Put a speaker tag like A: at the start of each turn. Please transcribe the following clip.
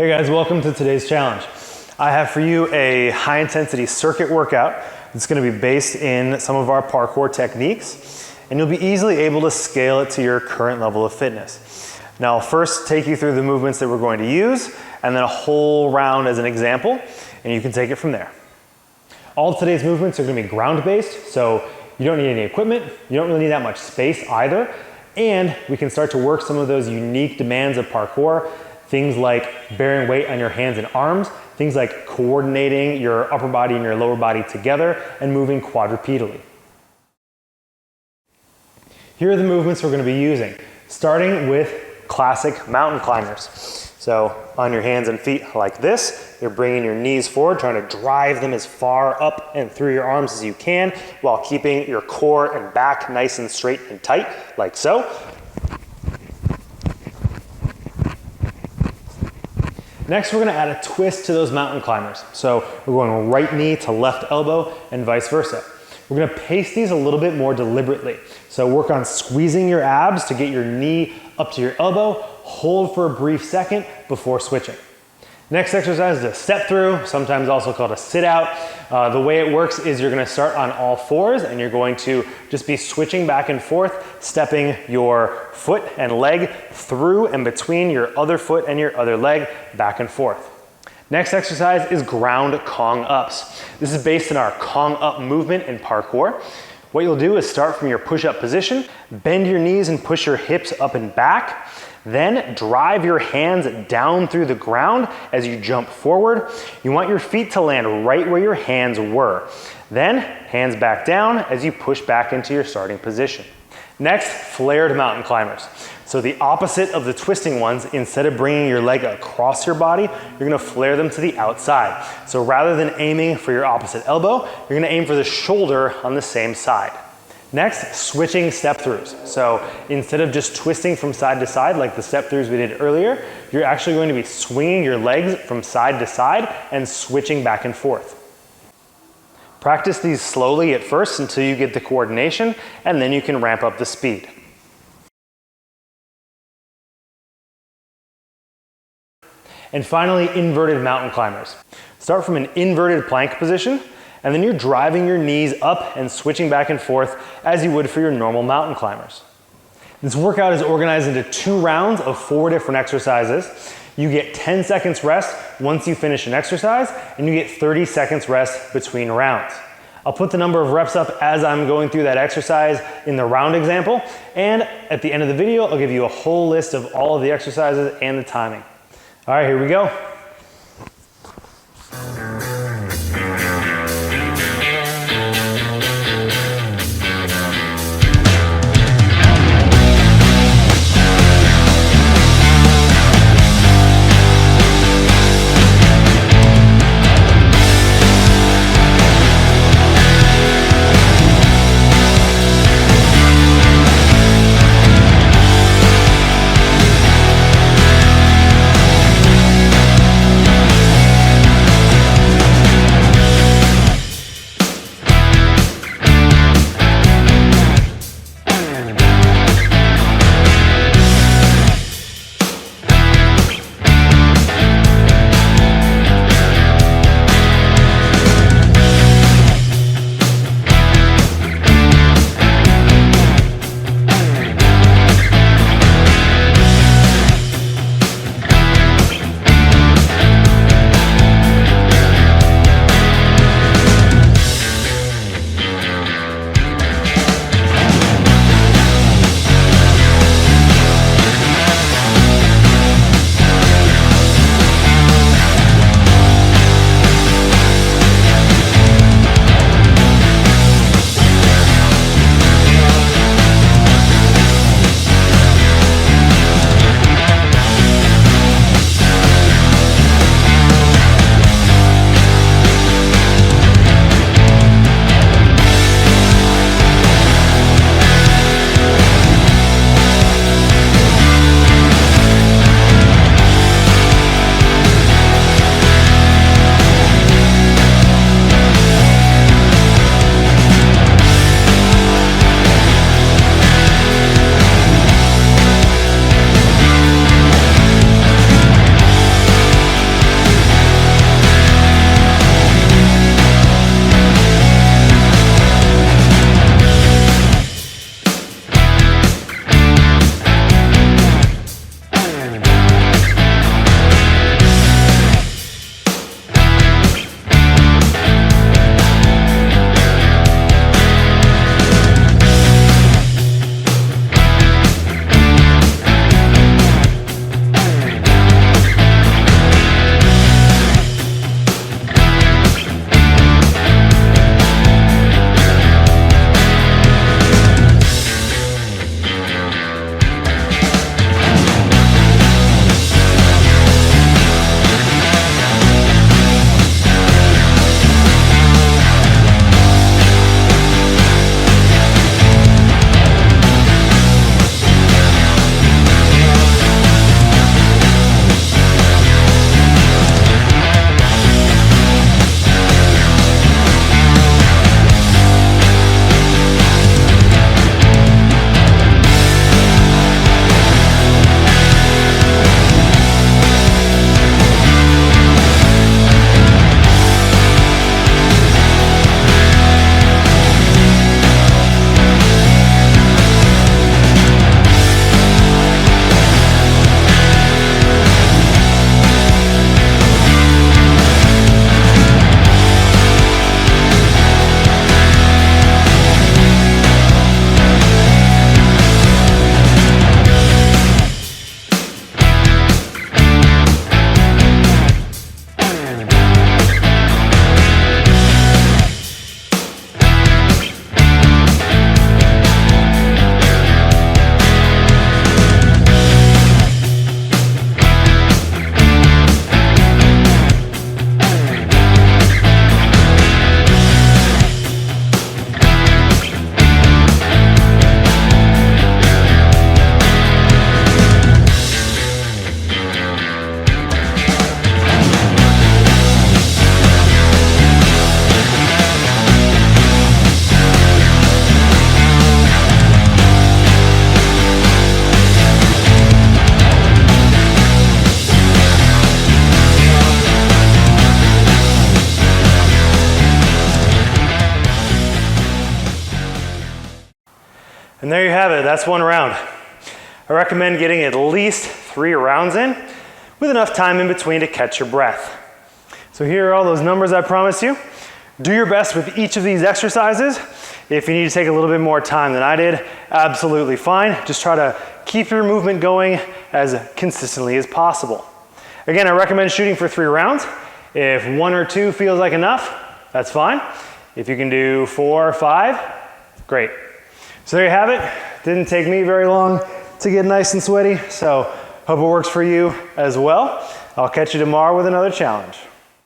A: Hey guys, welcome to today's challenge. I have for you a high intensity circuit workout. It's going to be based in some of our parkour techniques, and you'll be easily able to scale it to your current level of fitness. Now I'll first take you through the movements that we're going to use, and then a whole round as an example, and you can take it from there. All of today's movements are going to be ground based, so you don't need any equipment, you don't really need that much space either, and we can start to work some of those unique demands of parkour. Things like bearing weight on your hands and arms, things like coordinating your upper body and your lower body together and moving quadrupedally. Here are the movements we're going to be using, starting with classic mountain climbers. So on your hands and feet like this, you're bringing your knees forward, trying to drive them as far up and through your arms as you can while keeping your core and back nice and straight and tight, like so. Next, we're going to add a twist to those mountain climbers. So we're going right knee to left elbow and vice versa. We're going to pace these a little bit more deliberately. So work on squeezing your abs to get your knee up to your elbow. Hold for a brief second before switching. Next exercise is a step through, sometimes also called a sit out. The way it works is you're going to start on all fours and you're going to just be switching back and forth, stepping your foot and leg through and between your other foot and your other leg, back and forth. Next exercise is ground Kong ups. This is based on our Kong up movement in parkour. What you'll do is start from your push-up position, bend your knees and push your hips up and back. Then drive your hands down through the ground as you jump forward. You want your feet to land right where your hands were. Then hands back down as you push back into your starting position. Next, flared mountain climbers. So the opposite of the twisting ones, instead of bringing your leg across your body, you're gonna flare them to the outside. So rather than aiming for your opposite elbow, you're gonna aim for the shoulder on the same side. Next, switching step throughs. So instead of just twisting from side to side like the step throughs we did earlier, you're actually going to be swinging your legs from side to side and switching back and forth. Practice these slowly at first until you get the coordination, and then you can ramp up the speed. And finally, inverted mountain climbers. Start from an inverted plank position, and then you're driving your knees up and switching back and forth as you would for your normal mountain climbers. This workout is organized into 2 rounds of 4 different exercises. You get 10 seconds rest once you finish an exercise, and you get 30 seconds rest between rounds. I'll put the number of reps up as I'm going through that exercise in the round example, and at the end of the video, I'll give you a whole list of all of the exercises and the timing. All right, here we go. have it, that's one round. I recommend getting at least 3 rounds in with enough time in between to catch your breath. So here are all those numbers I promised you. Do your best with each of these exercises. If you need to take a little bit more time than I did, absolutely fine. Just try to keep your movement going as consistently as possible. Again, I recommend shooting for 3 rounds. If 1 or 2 feels like enough, that's fine. If you can do 4 or 5, great. So there you have it. Didn't take me very long to get nice and sweaty, so hope it works for you as well. I'll catch you tomorrow with another challenge.